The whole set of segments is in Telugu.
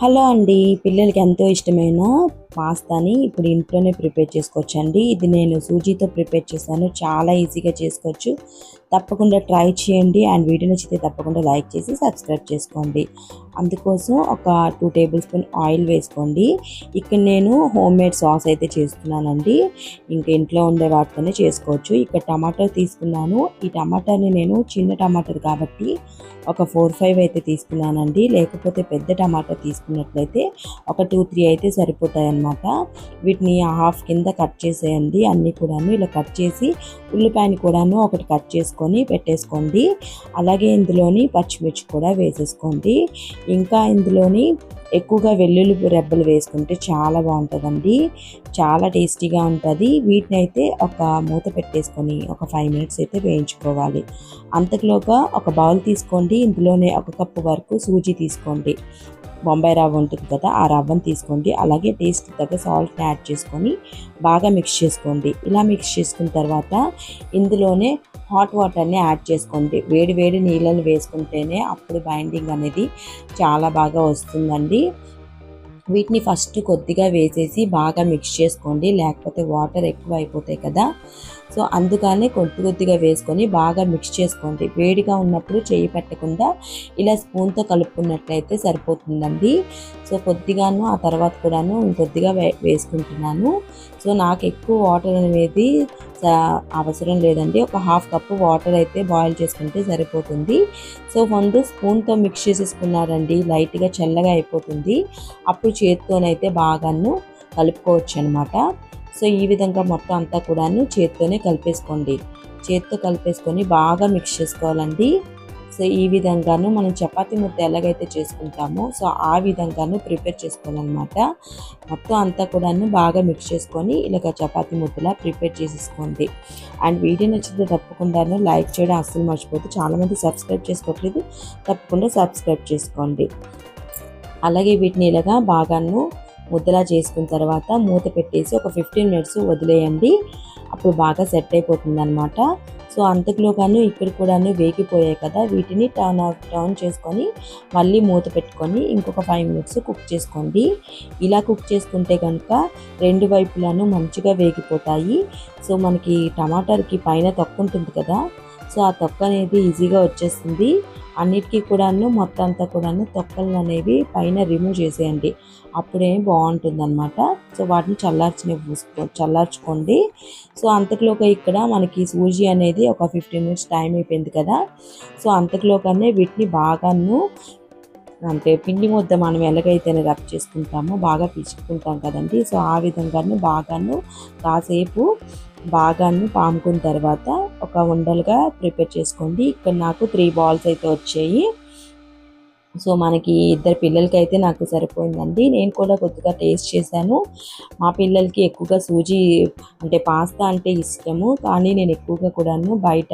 హలో అండి. పిల్లలకి ఎంతో ఇష్టమైన పాస్తాని ఇప్పుడు ఇంట్లోనే ప్రిపేర్ చేసుకోవచ్చండి. ఇది నేను సూజీతో ప్రిపేర్ చేశాను. చాలా ఈజీగా చేసుకోవచ్చు. తప్పకుండా ట్రై చేయండి. అండ్ వీడియో నచ్చితే తప్పకుండా లైక్ చేసి సబ్స్క్రైబ్ చేసుకోండి. అందుకోసం ఒక 2 టేబుల్ స్పూన్ ఆయిల్ వేసుకోండి. ఇక్కడ నేను హోమ్ మేడ్ సాస్ అయితే చేస్తున్నానండి. ఇంకా ఇంట్లో ఉండే వాటితోనే చేసుకోవచ్చు. ఇక్కడ టమాటా తీసుకున్నాను. ఈ టమాటాని నేను చిన్న టమాటాలు కాబట్టి ఒక 4-5 అయితే తీసుకున్నానండి. లేకపోతే పెద్ద టమాటా తీసుకున్నట్లయితే ఒక 2-3 అయితే సరిపోతాయి అన్నమాట. వీటిని హాఫ్ కింద కట్ చేసేయండి. అన్నీ కూడాను ఇలా కట్ చేసి ఉల్లిపాయని కూడాను ఒకటి కట్ చేసుకొని పెట్టేసుకోండి. అలాగే ఇందులోని పచ్చిమిర్చి కూడా వేసేసుకోండి. ఇంకా ఇందులోని ఎక్కువగా వెల్లుల్లి రెబ్బలు వేసుకుంటే చాలా బాగుంటుందండి. చాలా టేస్టీగా ఉంటుంది. వీటిని అయితే ఒక మూత పెట్టేసుకొని ఒక 5 మినిట్స్ అయితే వేయించుకోవాలి. అంతలోగా ఒక బౌల్ తీసుకోండి. ఇందులోనే 1 కప్పు వరకు సూజీ తీసుకోండి. బొంబాయి రవ్వ ఉంటుంది కదా, ఆ రవ్వను తీసుకోండి. అలాగే టేస్ట్ తగ్గ సాల్ట్ని యాడ్ చేసుకొని బాగా మిక్స్ చేసుకోండి. ఇలా మిక్స్ చేసుకున్న తర్వాత ఇందులోనే హాట్ వాటర్ని యాడ్ చేసుకోండి. వేడి వేడి నీళ్ళని వేసుకుంటేనే అప్పుడు బైండింగ్ అనేది చాలా బాగా వస్తుందండి. వీటిని ఫస్ట్ కొద్దిగా వేసేసి బాగా మిక్స్ చేసుకోండి. లేకపోతే వాటర్ ఎక్కువ అయిపోతాయి కదా, సో అందుకనే కొద్దిగా వేసుకొని బాగా మిక్స్ చేసుకోండి. వేడిగా ఉన్నప్పుడు చేయి పెట్టకుండా ఇలా స్పూన్తో కలుపుకున్నట్లయితే సరిపోతుందండి. సో కొద్దిగాను ఆ తర్వాత కూడాను ఇంకొద్దిగా వేసుకుంటున్నాను. సో నాకు ఎక్కువ వాటర్ అనేది అవసరం లేదండి. ఒక హాఫ్ కప్పు వాటర్ అయితే బాయిల్ చేసుకుంటే సరిపోతుంది. సో ముందు స్పూన్తో మిక్స్ చేసేసుకున్నారండి, లైట్గా చల్లగా అయిపోతుంది. అప్పుడు చేత్తోనైతే బాగాను కలుపుకోవచ్చు అనమాట. సో ఈ విధంగా మొత్తం అంతా కూడాను చేత్తోనే కలిపేసుకోండి. చేత్తో కలిపేసుకొని బాగా మిక్స్ చేసుకోవాలండి. సో ఈ విధంగాను మనం చపాతీ ముద్ద ఎలాగైతే చేసుకుంటామో సో ఆ విధంగాను ప్రిపేర్ చేసుకోవాలన్నమాట. మొత్తం అంతా కూడాను బాగా మిక్స్ చేసుకొని ఇలాగ చపాతీ ముద్దలా ప్రిపేర్ చేసేసుకోండి. అండ్ వీడియో నచ్చితే తప్పకుండాను లైక్ చేయడం అస్సలు మర్చిపోతే. చాలామంది సబ్స్క్రైబ్ చేసుకోవట్లేదు, తప్పకుండా సబ్స్క్రైబ్ చేసుకోండి. అలాగే వీటిని ఇలాగా బాగాను ముద్దలా చేసుకున్న తర్వాత మూత పెట్టేసి ఒక 15 మినిట్స్ వదిలేయండి. అప్పుడు బాగా సెట్ అయిపోతుంది అనమాట. సో అంతకులోగాను ఇక్కడ కూడాను వేగిపోయాయి కదా, వీటిని టర్న్ చేసుకొని మళ్ళీ మూత పెట్టుకొని ఇంకొక 5 మినిట్స్ కుక్ చేసుకోండి. ఇలా కుక్ చేసుకుంటే కనుక రెండు వైపులను మంచిగా వేగిపోతాయి. సో మనకి టమాటాకి పైన తొక్క ఉంటుంది కదా, సో ఆ తొక్క అనేది ఈజీగా వచ్చేస్తుంది. అన్నిటికీ కూడాను మొత్తం అంతా కూడాను తొక్కలు అనేవి పైన రిమూవ్ చేసేయండి. అప్పుడే బాగుంటుంది అనమాట. సో వాటిని చల్లార్చుకోండి. సో అంతకులోగా ఇక్కడ మనకి సూజీ అనేది ఒక 15 మినిట్స్ టైం అయిపోయింది కదా, సో అంతకులోగానే వీటిని బాగాను అంటే పిండి ముద్ద మనం ఎలాగైతేనే రబ్ చేసుకుంటామో బాగా పిసుకుంటాం కదండి, సో ఆ విధంగాను బాగాను కాసేపు బాగాను పాముకున్న తర్వాత ఒక ఉండలుగా ప్రిపేర్ చేసుకోండి. ఇక్కడ నాకు 3 బాల్స్ అయితే వచ్చాయి. సో మనకి 2 పిల్లలకి అయితే నాకు సరిపోయిందండి. నేను కూడా కొద్దిగా టేస్ట్ చేశాను. మా పిల్లలకి ఎక్కువగా సూజీ అంటే పాస్తా అంటే ఇష్టము, కానీ నేను ఎక్కువగా కూడాను బయట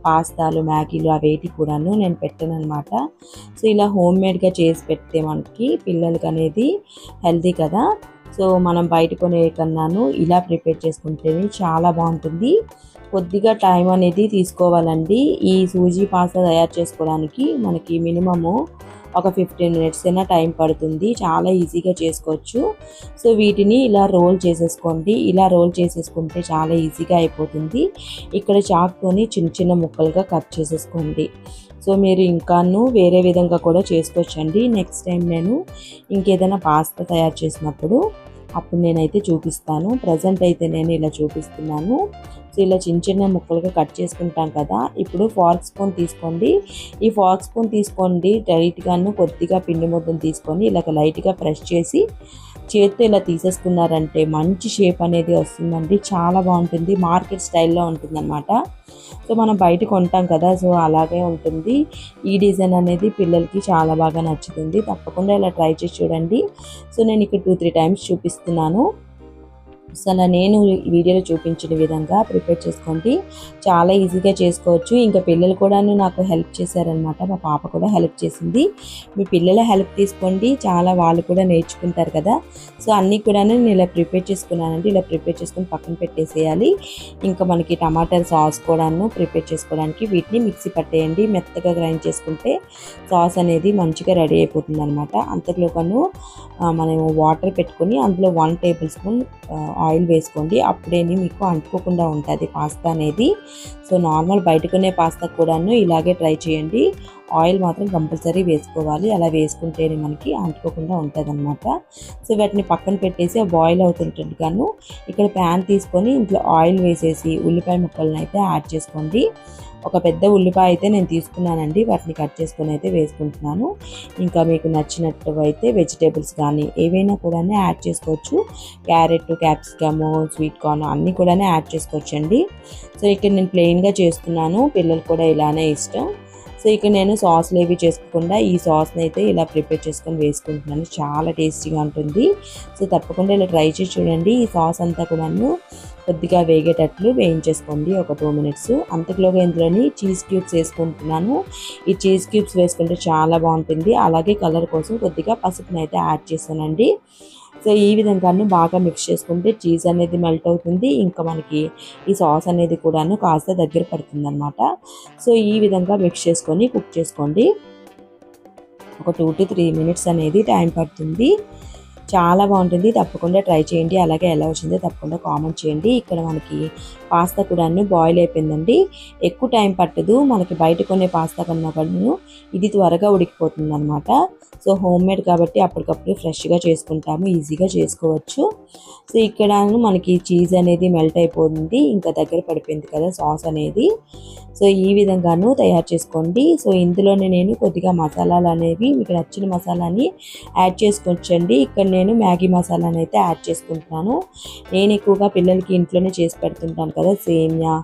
పాస్తాలు మ్యాగీలు అవేటి కూడాను నేను పెట్టాను అనమాట. సో ఇలా హోమ్ మేడ్గా చేసి పెడితే మనకి పిల్లలకి అనేది హెల్తీ కదా, సో మనం బయట కొనే కన్నాను ఇలా ప్రిపేర్ చేసుకుంటేనే చాలా బాగుంటుంది. కొద్దిగా టైం అనేది తీసుకోవాలండి. ఈ సూజీ పాస్తా తయారు చేసుకోవడానికి మనకి మినిమము ఒక 15 మినిట్స్ అయినా టైం పడుతుంది. చాలా ఈజీగా చేసుకోవచ్చు. సో వీటిని ఇలా రోల్ చేసేసుకోండి. ఇలా రోల్ చేసేసుకుంటే చాలా ఈజీగా అయిపోతుంది. ఇక్కడ చాక్తోని చిన్న చిన్న ముక్కలుగా కట్ చేసేసుకోండి. సో మీరు ఇంకాను వేరే విధంగా కూడా చేసుకోవచ్చండి. నెక్స్ట్ టైం నేను ఇంకేదైనా పాస్తా తయారు చేసినప్పుడు అప్పుడు నేనైతే చూపిస్తాను. ప్రజెంట్ అయితే నేను ఇలా చూపిస్తున్నాను. సో ఇలా చిన్న చిన్న ముక్కలుగా కట్ చేసుకుంటాం కదా, ఇప్పుడు ఫార్క్ స్పూన్ తీసుకోండి. ఈ ఫార్క్ స్పూన్ తీసుకోండి, లైట్గాను కొద్దిగా పిండి ముద్దను తీసుకొని ఇలాగ లైట్గా ప్రెస్ చేసి చేత్తో ఇలా తీసేసుకున్నారంటే మంచి షేప్ అనేది వస్తుందండి. చాలా బాగుంటుంది. మార్కెట్ స్టైల్లో ఉంటుంది అనమాట. సో మనం బయట కొంటాం కదా, సో అలాగే ఉంటుంది. ఈ డిజైన్ అనేది పిల్లలకి చాలా బాగా నచ్చుతుంది. తప్పకుండా ఇలా ట్రై చేసి చూడండి. సో నేను ఇక్కడ 2-3 టైమ్స్ చూపిస్తున్నాను. అసలు నేను వీడియోలో చూపించిన విధంగా ప్రిపేర్ చేసుకోండి. చాలా ఈజీగా చేసుకోవచ్చు. ఇంకా పిల్లలు కూడాను నాకు హెల్ప్ చేశారనమాట. మా పాప కూడా హెల్ప్ చేసింది. మీ పిల్లల హెల్ప్ తీసుకోండి, చాలా వాళ్ళు కూడా నేర్చుకుంటారు కదా. సో అన్నీ కూడాను నేను ఇలా ప్రిపేర్ చేసుకున్నానండి. ఇలా ప్రిపేర్ చేసుకుని పక్కన పెట్టేసేయాలి. ఇంకా మనకి టమాటర్ సాస్ కూడాను ప్రిపేర్ చేసుకోవడానికి వీటిని మిక్సీ పట్టేయండి. మెత్తగా గ్రైండ్ చేసుకుంటే సాస్ అనేది మంచిగా రెడీ అయిపోతుంది అనమాట. అంతలోగాను మనం వాటర్ పెట్టుకొని అందులో 1 టేబుల్ స్పూన్ ఆయిల్ వేసుకోండి. అప్పుడేని మీకు అంటుకోకుండా ఉంటుంది పాస్తా అనేది. సో నార్మల్ బయట కొనే పాస్తా కూడాను ఇలాగే ట్రై చేయండి. ఆయిల్ మాత్రం కంపల్సరీ వేసుకోవాలి. అలా వేసుకుంటేనే మనకి అంటుకోకుండా ఉంటుంది అనమాట. సో వాటిని పక్కన పెట్టేసి బాయిల్ అవుతుంటుండగాను ఇక్కడ ప్యాన్ తీసుకొని ఇంట్లో ఆయిల్ వేసేసి ఉల్లిపాయ ముక్కలను అయితే యాడ్ చేసుకోండి. ఒక పెద్ద ఉల్లిపాయ అయితే నేను తీసుకున్నానండి. వాటిని కట్ చేసుకొని అయితే వేసుకుంటున్నాను. ఇంకా మీకు నచ్చినట్టు అయితే వెజిటేబుల్స్ కానీ ఏవైనా కూడా యాడ్ చేసుకోవచ్చు. క్యారెట్, క్యాప్సికమ్, స్వీట్ కార్న్ అన్నీ కూడా యాడ్ చేసుకోవచ్చండి. సో ఇక్కడ నేను ప్లెయిన్గా చేస్తున్నాను. పిల్లలు కూడా ఇలానే ఇష్టం. సో ఇక్కడ నేను సాస్లు ఏవి చేసుకోకుండా ఈ సాస్ని అయితే ఇలా ప్రిపేర్ చేసుకొని వేసుకుంటున్నాను. చాలా టేస్టీగా ఉంటుంది. సో తప్పకుండా ఇలా ట్రై చేసి చూడండి. ఈ సాస్ అంతా కూడాను కొద్దిగా వేగేటట్లు వేయించేసుకోండి ఒక 2 మినిట్స్. అంతలోగా ఇందులోని చీజ్ క్యూబ్స్ వేసుకుంటున్నాను. ఈ చీజ్ క్యూబ్స్ వేసుకుంటే చాలా బాగుంటుంది. అలాగే కలర్ కోసం కొద్దిగా పసుపుని అయితే యాడ్ చేశానండి. సో ఈ విధంగాను బాగా మిక్స్ చేసుకుంటే చీజ్ అనేది మెల్ట్ అవుతుంది. ఇంకా మనకి ఈ సాస్ అనేది కూడాను కాస్త దగ్గర పడుతుంది అనమాట. సో ఈ విధంగా మిక్స్ చేసుకొని కుక్ చేసుకోండి. ఒక 2 to 3 మినిట్స్ అనేది టైం పడుతుంది. చాలా బాగుంటుంది. తప్పకుండా ట్రై చేయండి. అలాగే ఎలా వచ్చిందో తప్పకుండా కామెంట్ చేయండి. ఇక్కడ మనకి పాస్తా కూడా బాయిల్ అయిపోయిందండి. ఎక్కువ టైం పట్టదు. మనకి బయట కొనే పాస్తా కన్నా కూడా ఇది త్వరగా ఉడికిపోతుంది అనమాట. సో హోమ్ మేడ్ కాబట్టి అప్పటికప్పుడు ఫ్రెష్గా చేసుకుంటాము, ఈజీగా చేసుకోవచ్చు. సో ఇక్కడ మనకి చీజ్ అనేది మెల్ట్ అయిపోతుంది. ఇంకా దగ్గర పడిపోయింది కదా సాస్ అనేది. సో ఈ విధంగాను తయారు చేసుకోండి. సో ఇందులోనే నేను కొద్దిగా మసాలాలు అనేవి మీకు నచ్చిన మసాలాని యాడ్ చేసుకోవచ్చండి. ఇక్కడ నేను మ్యాగీ మసాలాని అయితే యాడ్ చేసుకుంటున్నాను. నేను ఎక్కువగా పిల్లలకి ఇంట్లోనే చేసి పెడుతుంటాను కదా, సేమియా,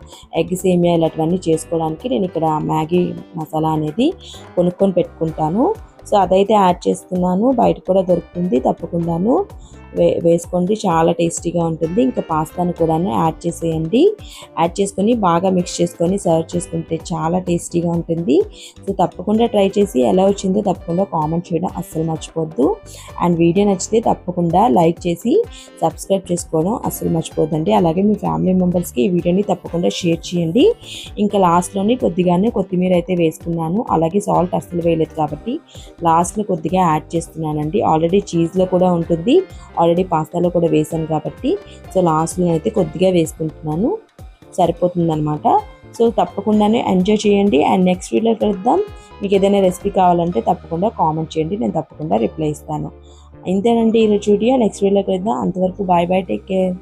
ఎగ్ సేమియా ఇలాంటివన్నీ చేసుకోవడానికి నేను ఇక్కడ మ్యాగీ మసాలా అనేది కొనుక్కొని పెట్టుకుంటాను. సో అదైతే యాడ్ చేస్తున్నాను. బయట కూడా దొరుకుతుంది. తప్పకుండాను వేసుకోండి. చాలా టేస్టీగా ఉంటుంది. ఇంకా పాస్తాను కూడా యాడ్ చేసేయండి. యాడ్ చేసుకొని బాగా మిక్స్ చేసుకొని సర్వ్ చేసుకుంటే చాలా టేస్టీగా ఉంటుంది. సో తప్పకుండా ట్రై చేసి ఎలా వచ్చిందో తప్పకుండా కామెంట్ చేయడం అస్సలు మర్చిపోద్దు. అండ్ వీడియో నచ్చితే తప్పకుండా లైక్ చేసి సబ్స్క్రైబ్ చేసుకోవడం అస్సలు మర్చిపోద్దండి. అలాగే మీ ఫ్యామిలీ మెంబర్స్కి ఈ వీడియోని తప్పకుండా షేర్ చేయండి. ఇంకా లాస్ట్లోని కొద్దిగానే కొత్తిమీర అయితే వేసుకున్నాను. అలాగే సాల్ట్ అస్సలు వేయలేదు కాబట్టి లాస్ట్లో కొద్దిగా యాడ్ చేస్తున్నానండి. ఆల్రెడీ చీజ్లో కూడా ఉంటుంది, ఆల్రెడీ పాస్తాలో కూడా వేసాను కాబట్టి సో లాస్ట్లో అయితే కొద్దిగా వేసుకుంటున్నాను. సరిపోతుందన్నమాట. సో తప్పకుండానే ఎంజాయ్ చేయండి. అండ్ నెక్స్ట్ వీడియోలో కలుద్దాం. మీకు ఏదైనా రెసిపీ కావాలంటే తప్పకుండా కామెంట్ చేయండి, నేను తప్పకుండా రిప్లై ఇస్తాను. ఇంతేనండి ఈరోజు వీడియో. నెక్స్ట్ వీడియోలో కలుద్దాం. అంతవరకు బాయ్ బాయ్, టేక్ కేర్.